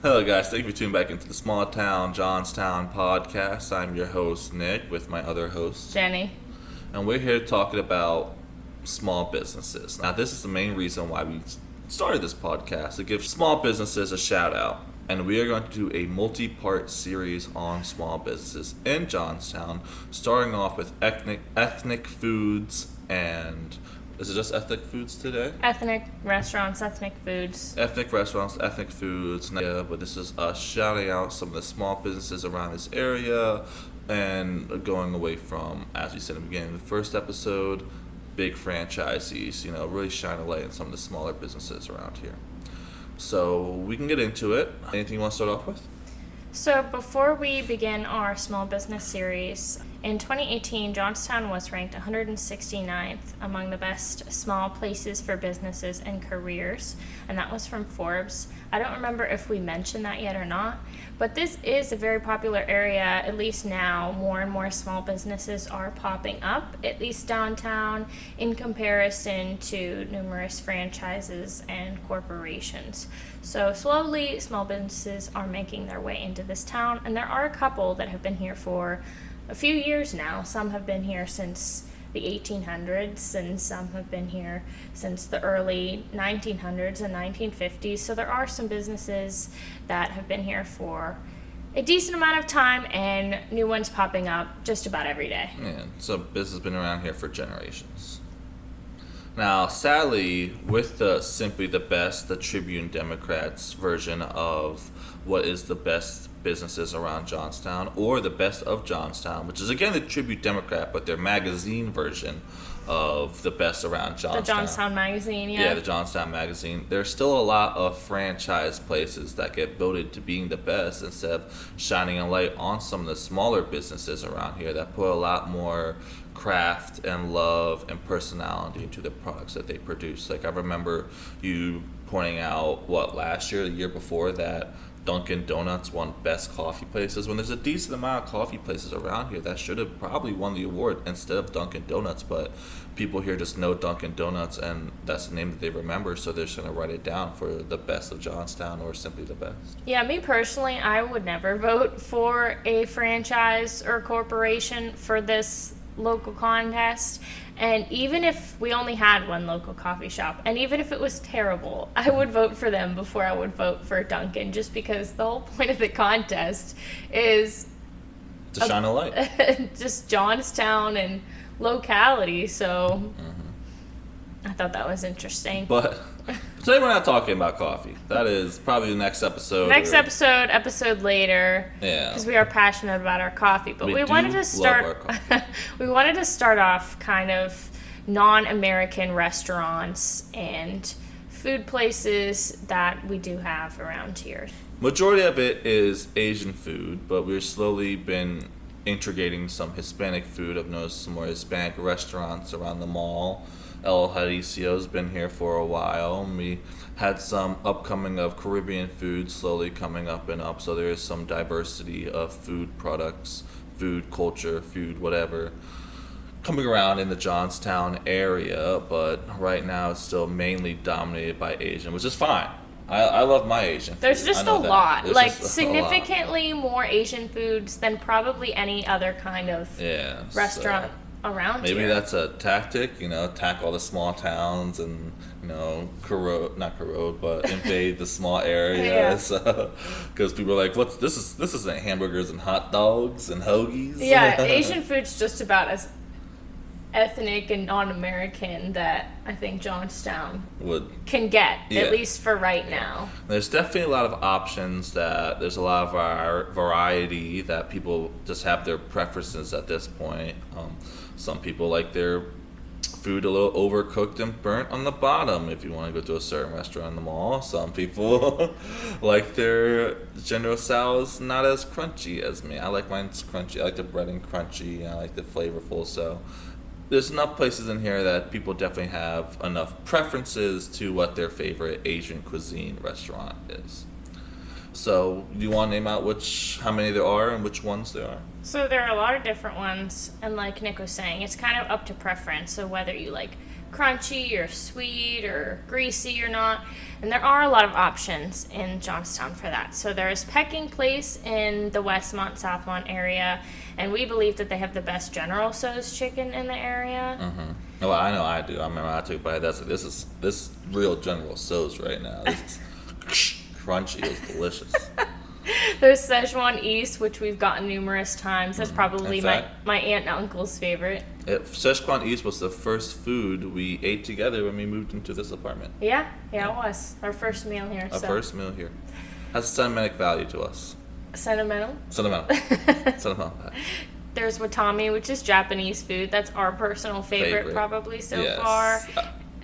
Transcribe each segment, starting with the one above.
Hello, guys. Thank you for tuning back into the Small Town Johnstown podcast. I'm your host, Nick, with my other host, Jenny. and we're here talking about small businesses. Now, this is the main reason why we started this podcast, to give small businesses a shout out. And we are going to do a multi-part series on small businesses in Johnstown, starting off with ethnic foods and... Is it just ethnic foods today? Ethnic restaurants, ethnic foods. Ethnic restaurants, ethnic foods. Yeah, but this is us shouting out some of the small businesses around this area and going away from, as we said in the beginning of the first episode, big franchisees, really shine a light on some of the smaller businesses around here. So we can get into it. Anything you want to start off with? So before we begin our small business series, in 2018, Johnstown was ranked 169th among the best small places for businesses and careers, and that was from Forbes. I don't remember if we mentioned that yet or not, but this is a very popular area, at least now. More and more small businesses are popping up, at least downtown, in comparison to numerous franchises and corporations. So slowly, small businesses are making their way into this town, and there are a couple that have been here for a few years now. Some have been here since the 1800s, and some have been here since the early 1900s and 1950s. So there are some businesses that have been here for a decent amount of time, and new ones popping up just about every day. Yeah, so business has been around here for generations. Now, sadly, with the Simply the Best, the Tribune Democrats version of what is the best businesses around Johnstown, or the best of Johnstown, which is again the Tribune Democrat, but their magazine version of the best around Johnstown. The Johnstown magazine, yeah. Yeah, the Johnstown magazine. There's still a lot of franchise places that get voted to being the best instead of shining a light on some of the smaller businesses around here that put a lot more craft and love and personality into the products that they produce. Like, I remember you pointing out, last year, the year before, that Dunkin' Donuts won best coffee places, when there's a decent amount of coffee places around here that should have probably won the award instead of Dunkin' Donuts, but people here just know Dunkin' Donuts and that's the name that they remember, so they're just going to write it down for the best of Johnstown or simply the best. Yeah, me personally, I would never vote for a franchise or corporation for this local contest. And even if we only had one local coffee shop, and even if it was terrible, I would vote for them before I would vote for Dunkin', just because the whole point of the contest is to shine a light. just Johnstown and locality. So I thought that was interesting. But today we're not talking about coffee. That is probably the next episode. Episode later. Yeah. Because we are passionate about our coffee, but we wanted to love our coffee. we wanted to start off kind of non-American restaurants and food places that we do have around here. Majority of it is Asian food, but we've slowly been integrating some Hispanic food. I've noticed some more Hispanic restaurants around the mall. El Jaricio's been here for a while, and we had some upcoming of Caribbean food slowly coming up and up, so there is some diversity of food products, food culture, food whatever, coming around in the Johnstown area, but right now it's still mainly dominated by Asian, which is fine. I love my Asian food. There's just a lot. There's like, just a significantly more Asian foods than probably any other kind of restaurant around maybe here. That's a tactic, attack all the small towns and, not corrode, but invade the small areas. Because people are like, this isn't hamburgers and hot dogs and hoagies. Yeah, Asian food's just about as ethnic and non-American that I think Johnstown can get, at least for right now. There's definitely a lot of options, there's a lot of variety that people just have their preferences at this point. Some people like their food a little overcooked and burnt on the bottom if you want to go to a certain restaurant in the mall. Some people like their General Tso's not as crunchy as me. I like mine's crunchy. I like the breading crunchy. I like the flavorful. So there's enough places in here that people definitely have enough preferences to what their favorite Asian cuisine restaurant is. So, do you want to name out how many there are and which ones there are? So there are a lot of different ones, and like Nick was saying, it's kind of up to preference. So whether you like crunchy or sweet or greasy or not. And there are a lot of options in Johnstown for that. So there's Pecking Place in the Westmont, Southmont area, and we believe that they have the best General Tso's chicken in the area. Well, I know I do. I remember I took a bite. That's like, this real General Tso's right now. This is crunchy. It's delicious. There's Szechuan East, which we've gotten numerous times. That's probably In fact, my aunt and uncle's favorite. Szechuan East was the first food we ate together when we moved into this apartment. Yeah, it was. Our first meal here. Our first meal here. Has sentimental value to us. Sentimental? Sentimental. Sentimental. There's Watami, which is Japanese food. That's our personal favorite. Probably so far.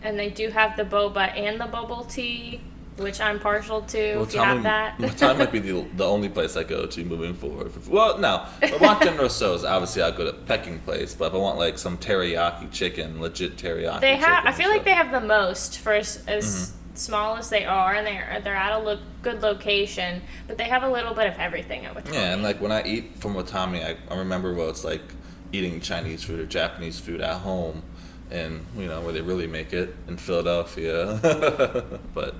And they do have the boba and the bubble tea, which I'm partial to. If you have that. Watami might be the only place I go to moving forward. Well, no. If I want General Tso's, obviously I'll go to Pecking Place. But if I want like some teriyaki chicken, legit teriyaki they have. chicken, I feel like they have the most for as small as they are, and they're at a good location. But they have a little bit of everything at Watami. Yeah, and like when I eat from Watami, I remember what it's like eating Chinese food or Japanese food at home, and where they really make it in Philadelphia. But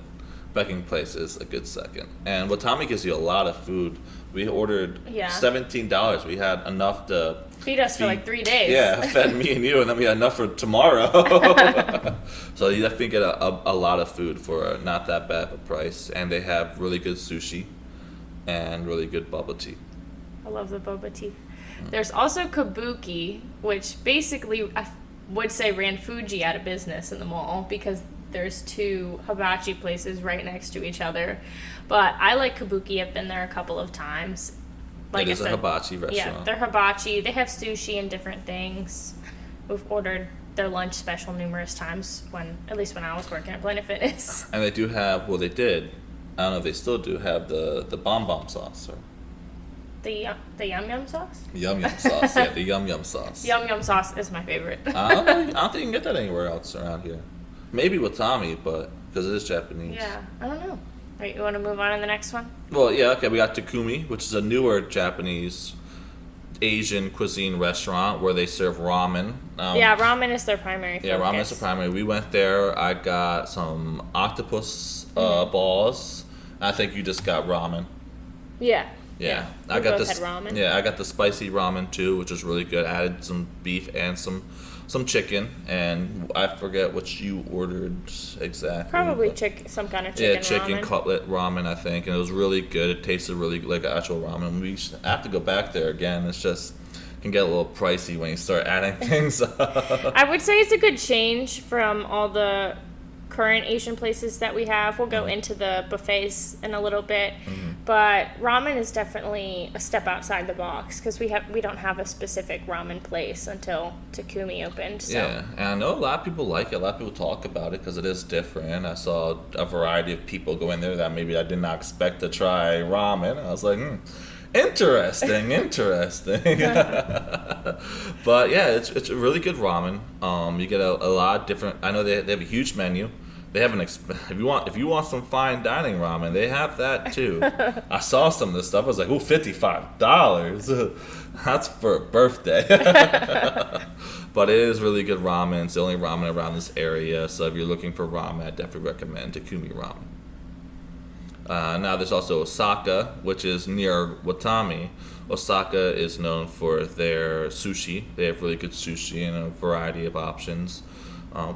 Pecking Place is a good second. And Watami gives you a lot of food. We ordered $17. We had enough to feed us for like 3 days. Yeah, fed me and you, and then we had enough for tomorrow. So you definitely get a lot of food for not that bad of a price. And they have really good sushi and really good bubble tea. I love the boba tea. There's also Kabuki, which basically I would say ran Fuji out of business in the mall because there's two hibachi places right next to each other. But I like Kabuki. I've been there a couple of times. Like it is a hibachi restaurant. Yeah, they're hibachi. They have sushi and different things. We've ordered their lunch special numerous times, at least when I was working at Planet Fitness. And they do have, well, they did. I don't know if they still do have the bomb sauce. Or the yum yum sauce? Yum yum sauce, yeah, the yum yum sauce. Yum yum sauce is my favorite. I don't think you can get that anywhere else around here. Maybe Watami, but because it is Japanese. Yeah, I don't know. Right, you want to move on to the next one? Well, yeah, okay. We got Takumi, which is a newer Japanese Asian cuisine restaurant where they serve ramen. Ramen is their primary focus. Yeah, ramen is the primary. We went there. I got some octopus balls. I think you just got ramen. Yeah. Yeah. I got this. Had ramen. Yeah, I got the spicy ramen too, which was really good. I added some beef and some chicken, and I forget what you ordered exactly. Probably some kind of chicken. Yeah, chicken ramen. cutlet ramen, I think, and it was really good. It tasted really like actual ramen. We have to go back there again. It's just can get a little pricey when you start adding things up. I would say it's a good change from all the current Asian places that we have. We'll go into the buffets in a little bit, but ramen is definitely a step outside the box because we don't have a specific ramen place until Takumi opened. So. Yeah, and I know a lot of people like it. A lot of people talk about it because it is different. I saw a variety of people go in there that maybe I did not expect to try ramen. I was like, interesting. But yeah, it's a really good ramen. You get a lot of different. I know they have a huge menu. They have if you want some fine dining ramen, they have that too. I saw some of this stuff. I was like, ooh, $55. That's for a birthday. But it is really good ramen. It's the only ramen around this area. So if you're looking for ramen, I definitely recommend Takumi Ramen. Now there's also Osaka, which is near Watami. Osaka is known for their sushi. They have really good sushi and a variety of options. I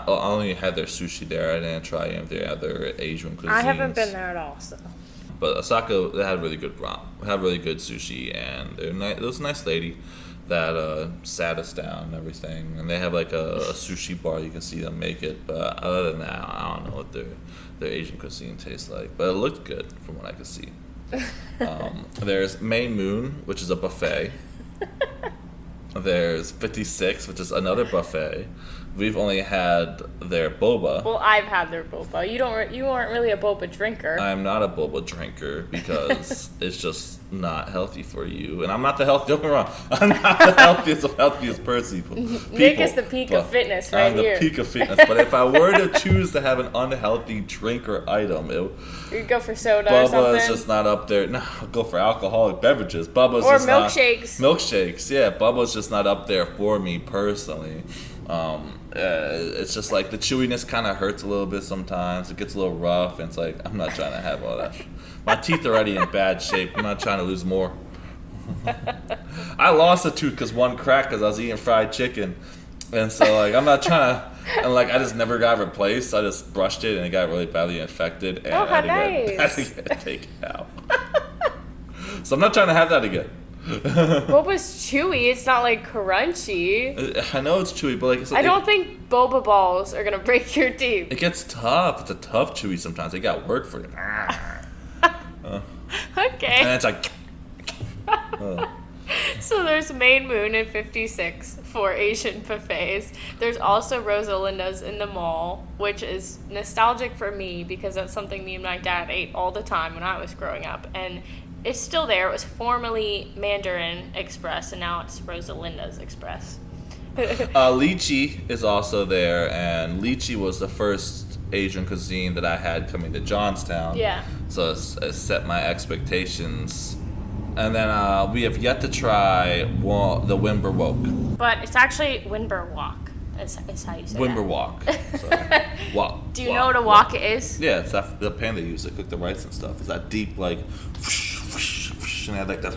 only had their sushi there. I didn't try any of their other Asian cuisines. I haven't been there at all, so. But Osaka, they had really good ramen. Had really good sushi, and there was a nice lady that sat us down and everything. And they have like a sushi bar. You can see them make it. But other than that, I don't know what their Asian cuisine tastes like. But it looked good from what I could see. There's May Moon, which is a buffet. There's 56, which is another buffet. We've only had their boba. Well, I've had their boba. You aren't really a boba drinker. I'm not a boba drinker because it's just not healthy for you. And I'm not the healthy. Don't get me wrong. I'm not the healthiest person. Nick is the peak of fitness right here. I'm the peak of fitness. But if I were to choose to have an unhealthy drink or item, you'd go for soda or something. Bubba is just not up there. No, I'll go for alcoholic beverages. Bubba's or just milkshakes. Milkshakes, yeah. Bubba's just not up there for me personally. It's just like the chewiness kind of hurts a little bit sometimes. It gets a little rough, and it's like I'm not trying to have all that. My teeth are already in bad shape. I'm not trying to lose more. I lost a tooth because one cracked because I was eating fried chicken, and so like I'm not trying to. And like I just never got replaced. I just brushed it and it got really badly infected, and how I had nice. to get it taken out. So I'm not trying to have that again. What was chewy? It's not like crunchy. I know it's chewy, but like I don't think boba balls are gonna break your teeth. it gets tough. It's a tough chewy sometimes. They got work for it. Okay. And it's like. So there's Main Moon in 56 for Asian buffets. There's also Rosalinda's in the mall, which is nostalgic for me because that's something me and my dad ate all the time when I was growing up. And it's still there. It was formerly Mandarin Express, and now it's Rosalinda's Express. Lychee is also there, and lychee was the first Asian cuisine that I had coming to Johnstown. Yeah. So it set my expectations. And then we have yet to try the Wimber Woke. But it's actually Winber Walk. Is how you say Wimber that. Walk. So, wok. Do you know what a wok is? Yeah, it's that the pan they use to cook the rice and stuff. It's that deep, like, and I like that.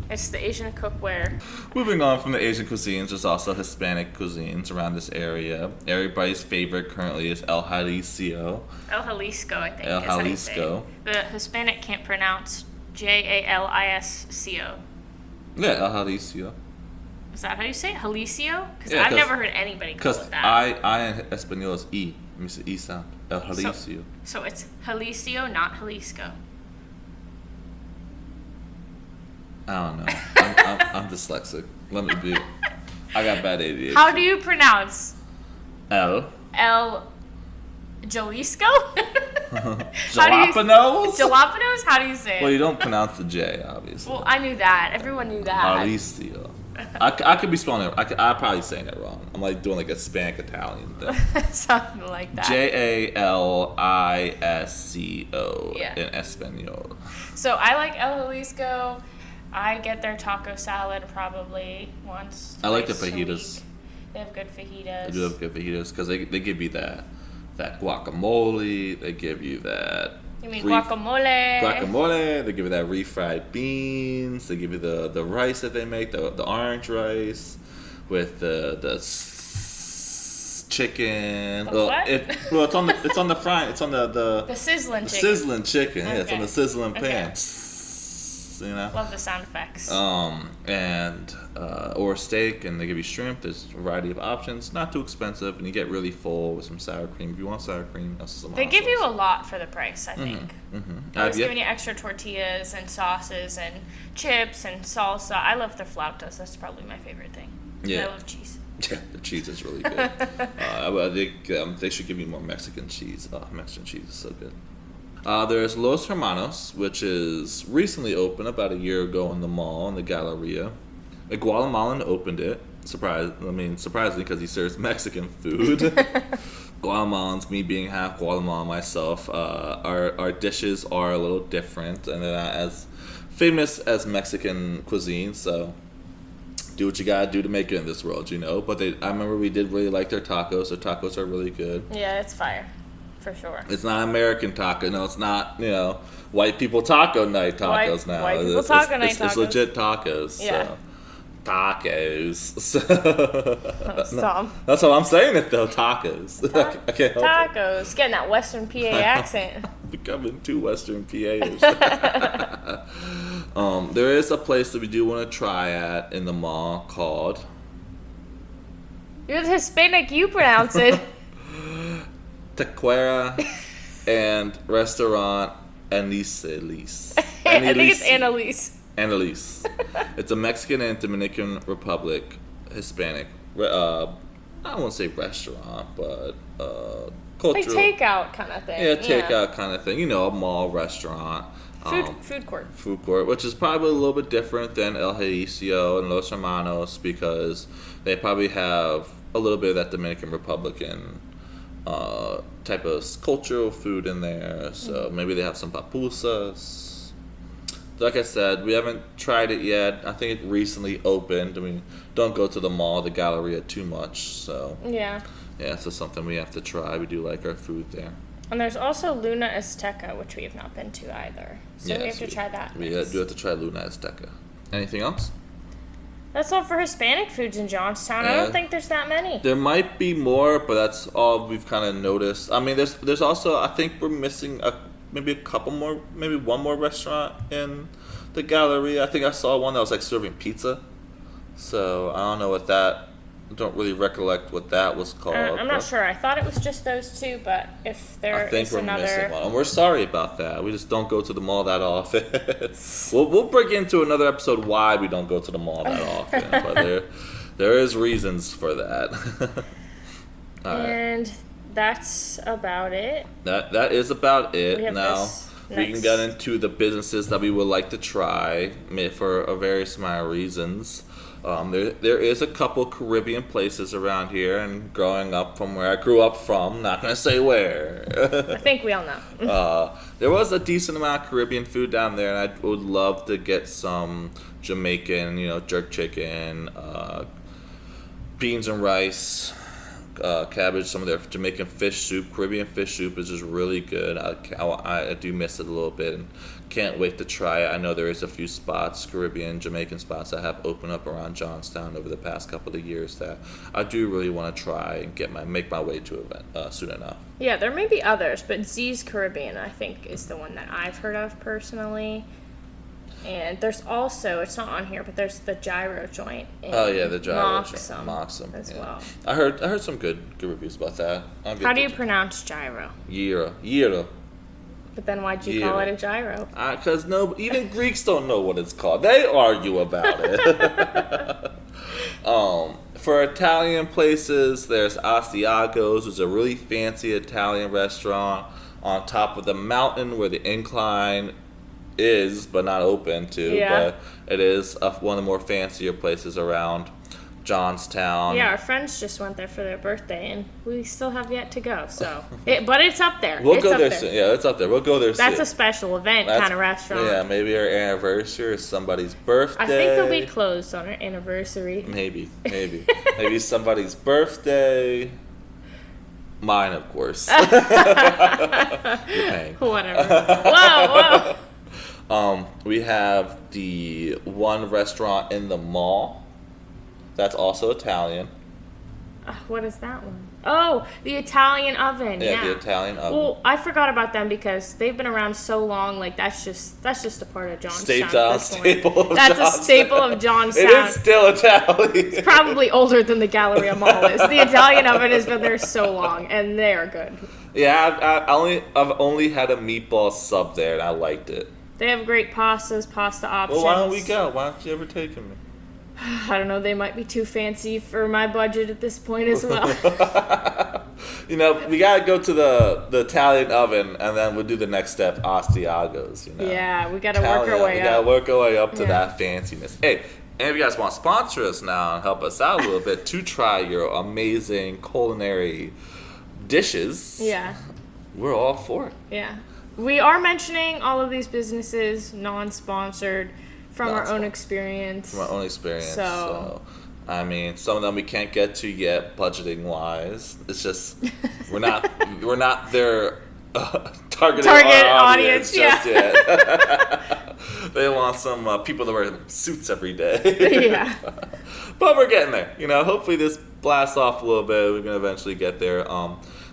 It's the Asian cookware. Moving on from the Asian cuisines, there's also Hispanic cuisines around this area. Everybody's favorite currently is El Jalisco. El Jalisco, I think. El is how you say it. Jalisco. The Hispanic can't pronounce Jalisco. Yeah, El Jalisco. Is that how you say it? Jalisco? Because Yeah, I've never heard anybody call Because it that. I in Espanol is E. Let me see, E sound. El Jalisco. So it's Jalisco, not Jalisco. I don't know. I'm dyslexic. Let me be. I got bad ADHD. How do you pronounce El Jalisco? Jalapenos? Jalapenos? How do you say it? Well, you don't pronounce the J, obviously. Well, I knew that. Everyone knew that. Jalisco. I could be spelling it. I'm probably saying it wrong. I'm like doing like a Hispanic Italian thing. Something like that. Jalisco Yeah. in Espanol. So I like El Jalisco. I get their taco salad probably once. I like the twice a fajitas. week. They have good fajitas. They do have good fajitas because they give you that guacamole. They give you that. You mean guacamole? Guacamole. They give you that refried beans. They give you the rice that they make, the orange rice with the chicken. What? It's on the fry. It's on the sizzling chicken. sizzling chicken. Yeah, it's on Okay. the sizzling pan. Okay. You know. Love the sound effects. Or steak, and they give you shrimp. There's a variety of options. Not too expensive, and you get really full with some sour cream. If you want sour cream, that's some They hot give you a sauce. lot for the price, I think. They're always giving you extra tortillas and sauces and chips and salsa. I love their flautas. That's probably my favorite thing. Yeah. I love cheese. Yeah, the cheese is really good. They should give me more Mexican cheese. Oh, Mexican cheese is so good. There's Los Hermanos, which is recently opened about a year ago in the mall in the Galleria. A Guatemalan opened it. Surprisingly, because he serves Mexican food. Guatemalans, me being half Guatemalan myself, our dishes are a little different, and they're not as famous as Mexican cuisine. So do what you gotta do to make it in this world, you know. But I remember we did really like their tacos. Their tacos are really good. Yeah, it's fire. For sure. It's not American taco. No, it's not, white people taco night tacos now. White people taco night It's tacos. legit tacos. Yeah. So. Tacos. Stop. That's how I'm saying it, though. Tacos. I can't help it. Tacos. Getting that Western PA accent. Becoming too Western PA-ish. There is a place that we do want to try at in the mall called... You're the Hispanic, you pronounce it. Tequera and Restaurant Annalise. I think it's Annalise. Annalise. It's a Mexican and Dominican Republic Hispanic. I won't say restaurant, but cultural. Like takeout kind of thing. Yeah, takeout kind of thing. A mall restaurant. Food court. Food court, which is probably a little bit different than El Jalisco and Los Hermanos because they probably have a little bit of that Dominican Republican type of cultural food in there. So maybe they have some pupusas. like I said, we haven't tried it yet. I think it recently opened. I mean, don't go to the mall, the Galleria too much. So Yeah. yeah, so something we have to try. We do like our food there. And there's also Luna Azteca, which we have not been to either. So we have to try that. We next. do have to try Luna Azteca. Anything else? That's all for Hispanic foods in Johnstown. I Yeah. don't think there's that many. There might be more, but that's all we've kind of noticed. I mean, there's also, I think we're missing maybe a couple more, maybe one more restaurant in the Galleria. I think I saw one that was like serving pizza. So I don't know what that. Don't really recollect what that was called. I'm not sure. I thought it was just those two, but if there I think is we're another, missing one, and we're sorry about that. We just don't go to the mall that often. we'll break into another episode why we don't go to the mall that often, but there is reasons for that. All right. And that's about it. That is about it. We have Now this we can next. get into the businesses that we would like to try for a various amount of reasons. There is a couple Caribbean places around here, and growing up from where I grew up from, not gonna say where. I think we all know. There was a decent amount of Caribbean food down there, and I would love to get some Jamaican, jerk chicken, beans and rice, cabbage, some of their Jamaican fish soup. Caribbean fish soup is just really good. I do miss it a little bit and can't wait to try it. I know there is a few spots, Caribbean, Jamaican spots that have opened up around Johnstown over the past couple of years that I do really want to try and make my way to soon enough. Yeah, there may be others, but Z's Caribbean, I think, is the one that I've heard of personally. And there's also, it's not on here, but there's the gyro joint. Oh yeah, the gyro Moxham as well. I heard some good reviews about that. How do you pronounce gyro? Gyro. But then why'd you call it a gyro? Because even Greeks don't know what it's called. They argue about it. For Italian places, there's Asiago's, which is a really fancy Italian restaurant on top of the mountain where the incline is, but not open to. Yeah. But it is one of the more fancier places around Johnstown. Yeah, our friends just went there for their birthday, and we still have yet to go. So, but it's up there. We'll it's go up there soon. Yeah, it's up there. We'll go there soon. That's a special event kind of restaurant. Yeah, maybe our anniversary or somebody's birthday. I think they'll be closed on our anniversary. Maybe somebody's birthday. Mine, of course. You're paying. Whatever. Whoa. We have the one restaurant in the mall. That's also Italian. What is that one? Oh, the Italian oven. Yeah, the Italian oven. Well, I forgot about them because they've been around so long. Like that's just a part of Johnstown. That's a staple of Johnstown. It is still Italian. It's probably older than the Galleria Mall is. The Italian oven has been there so long, and they are good. Yeah, I've only had a meatball sub there, and I liked it. They have great pasta options. Well, why don't we go? Why don't you ever take me? I don't know. They might be too fancy for my budget at this point as well. We gotta go to the Italian oven, and then we'll do the next step, Asiago's. Yeah, we gotta work our way up. We gotta work our way up to that fanciness. Hey, and if you guys want to sponsor us now and help us out a little bit to try your amazing culinary dishes, we're all for it. Yeah, we are mentioning all of these businesses non-sponsored. From our own experience. So, I mean, some of them we can't get to yet, budgeting wise. It's just we're not their target audience just yet. They want some people to wear suits every day. Yeah. But we're getting there. Hopefully this blasts off a little bit. We can eventually get there.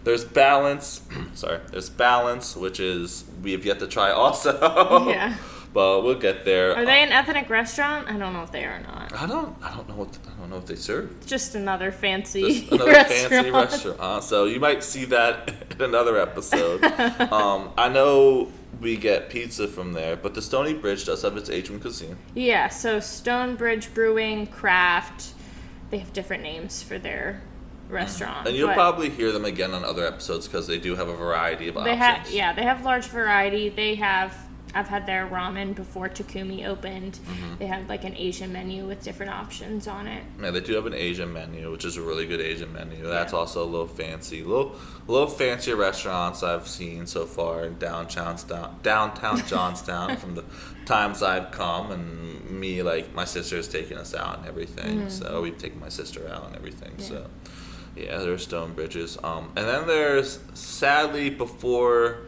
There's Balance. There's Balance, which is we have yet to try also. Yeah. But we'll get there. Are they an ethnic restaurant? I don't know if they are or not. I don't know what they serve. Just another fancy restaurant. So you might see that in another episode. I know we get pizza from there, but the Stony Bridge does have its Asian cuisine. Yeah, so Stonebridge Brewing, Craft, they have different names for their restaurant. And you'll probably hear them again on other episodes because they do have a variety of options. They have large variety. They have I've had their ramen before Takumi opened. Mm-hmm. They have like an Asian menu with different options on it. Yeah, they do have an Asian menu, which is a really good Asian menu. That's Yeah. also a little fancy, little fancier restaurants I've seen so far in downtown Johnstown from the times I've come, and me, like, my sister's taking us out and everything. So we've taken my sister out and everything. Yeah. So yeah, there's stone bridges. And then there's, sadly, before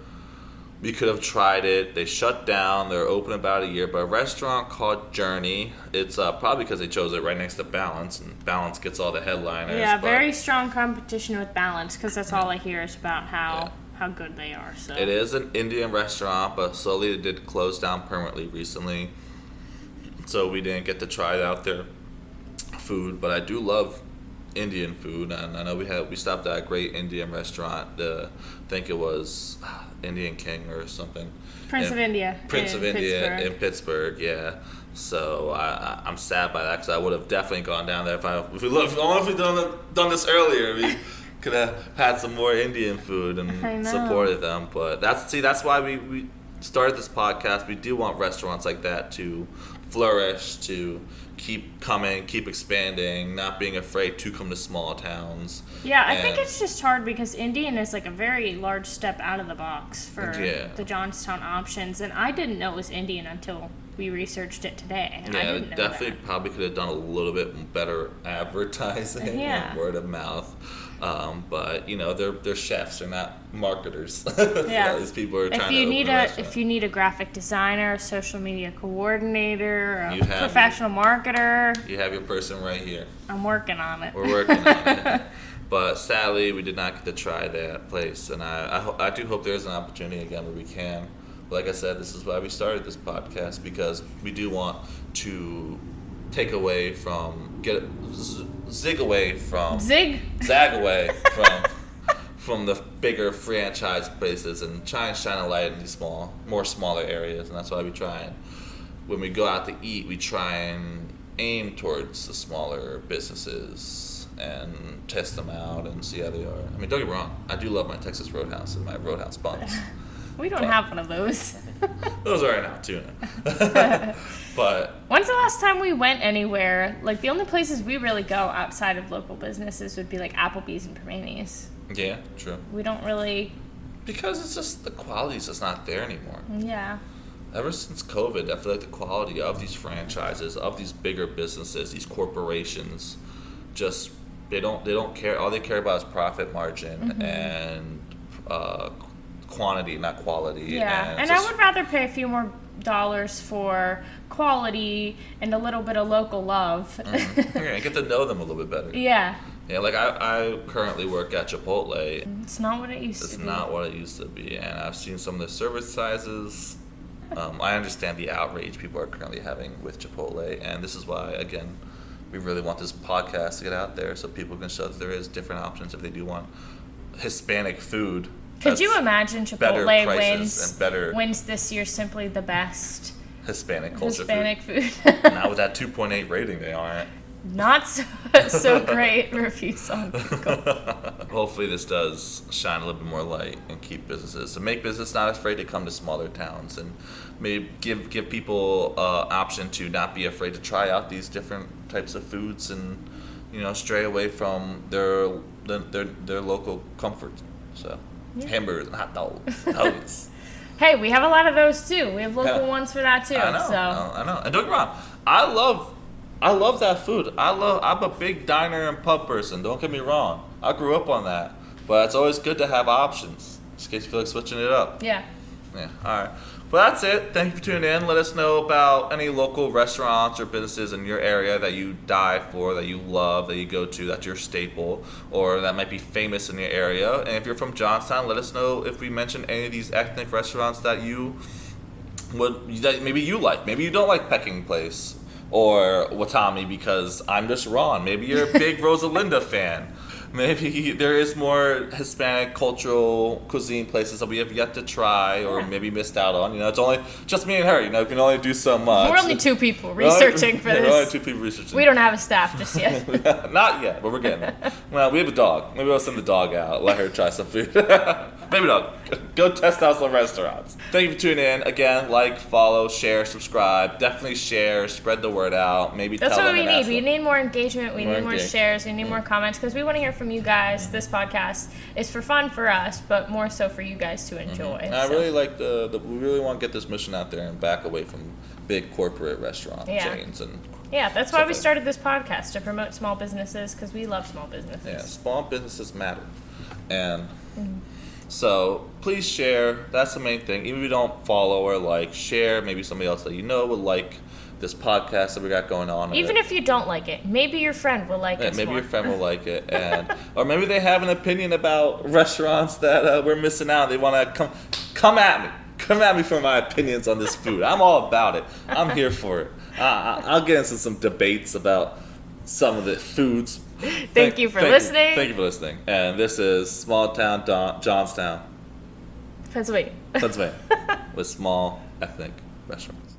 we could have tried it, they shut down. They're open about a year, but a restaurant called Journey. It's probably because they chose it right next to Balance, and Balance gets all the headliners. Yeah, but very strong competition with Balance, because that's all I hear is about how good they are. So it is an Indian restaurant, but slowly it did close down permanently recently. So we didn't get to try out their food, but I do love Indian food, and I know we stopped at a great Indian restaurant. I think it was Indian King or something. Prince of India in Pittsburgh, yeah. So I'm sad by that, because I would have definitely gone down there if we done this earlier. We could have had some more Indian food and supported them. But that's why we started this podcast. We do want restaurants like that to flourish, to keep coming, keep expanding, not being afraid to come to small towns. Yeah, I think it's just hard because Indian is like a very large step out of the box for the Johnstown options, and I didn't know it was Indian until we researched it today. And I didn't know definitely that. Probably could have done a little bit better advertising and word of mouth. But they're chefs, they're not marketers. Yeah, these people are trying if you need a graphic designer, a social media coordinator, a professional marketer, you have your person right here. I'm working on it. We're working on it. But sadly, we did not get to try that place, and I do hope there's an opportunity again where we can. Like I said, this is why we started this podcast, because we do want to zag away from the bigger franchise places and try and shine a light in these smaller areas. And that's why we try and, when we go out to eat, we try and aim towards the smaller businesses and test them out and see how they are. I mean, don't get me wrong, I do love my Texas Roadhouse and my Roadhouse buns. We don't have one of those. Those are out too. But when's the last time we went anywhere? Like, the only places we really go outside of local businesses would be like Applebee's and Permani's. Yeah, true. We don't really, because it's just the quality's just not there anymore. Yeah. Ever since COVID, I feel like the quality of these franchises, of these bigger businesses, these corporations, just they don't care. All they care about is profit margin and quantity, not quality. Yeah, and I would rather pay a few more dollars for quality and a little bit of local love. Yeah, get to know them a little bit better. Yeah. Yeah, like I currently work at Chipotle. It's not what it used to be. It's not what it used to be, and I've seen some of the service sizes. I understand the outrage people are currently having with Chipotle, and this is why, again, we really want this podcast to get out there so people can show that there is different options if they do want Hispanic food. Could you imagine Chipotle wins this year simply the best Hispanic culture food? Now with that 2.8 rating, they aren't. Not so great reviews on Google. Hopefully this does shine a little bit more light and keep businesses. So make business not afraid to come to smaller towns, and maybe give people option to not be afraid to try out these different types of foods, and stray away from their local comfort. So hamburgers and hot dogs. Hey, we have a lot of those too. We have local ones for that too. I know. And don't get me wrong, I love that food. I'm a big diner and pub person. Don't get me wrong. I grew up on that. But it's always good to have options, just in case you feel like switching it up. Yeah. Yeah. All right. Well, that's it. Thank you for tuning in. Let us know about any local restaurants or businesses in your area that you die for, that you love, that you go to, that's your staple, or that might be famous in your area. And if you're from Johnstown, let us know if we mentioned any of these ethnic restaurants that maybe you like. Maybe you don't like Pecking Place or Watami because I'm just Ron. Maybe you're a big Rosalinda fan. Maybe there is more Hispanic cultural cuisine places that we have yet to try or maybe missed out on. It's only just me and her. We can only do so much. We're only two people researching for this. We're only two people researching. We don't have a staff just yet. Not yet, but we're getting there. Well, we have a dog. Maybe I'll send the dog out. Let her try some food. Maybe not. Go test out some restaurants. Thank you for tuning in. Again, like, follow, share, subscribe. Definitely share. Spread the word out. Maybe That's tell what them we need. We need more engagement. We need more engagement. shares. We need more comments because we want to hear from you guys. This podcast is for fun for us, but more so for you guys to enjoy. And I really like we really want to get this mission out there and back away from big corporate restaurant chains and. Yeah, that's why we started this podcast, to promote small businesses, because we love small businesses. Yeah, small businesses matter. And so please share. That's the main thing. Even if you don't follow or like, share. Maybe somebody else that you know would like this podcast that we got going on. Even if you don't like it, maybe your friend will like it. Maybe your friend will like it. And or maybe they have an opinion about restaurants that we're missing out. They want to come at me. Come at me for my opinions on this food. I'm all about it. I'm here for it. I'll get into some debates about some of the foods. Thank you for listening. Thank you for listening. And this is Small Town Johnstown, Pennsylvania. with small ethnic restaurants.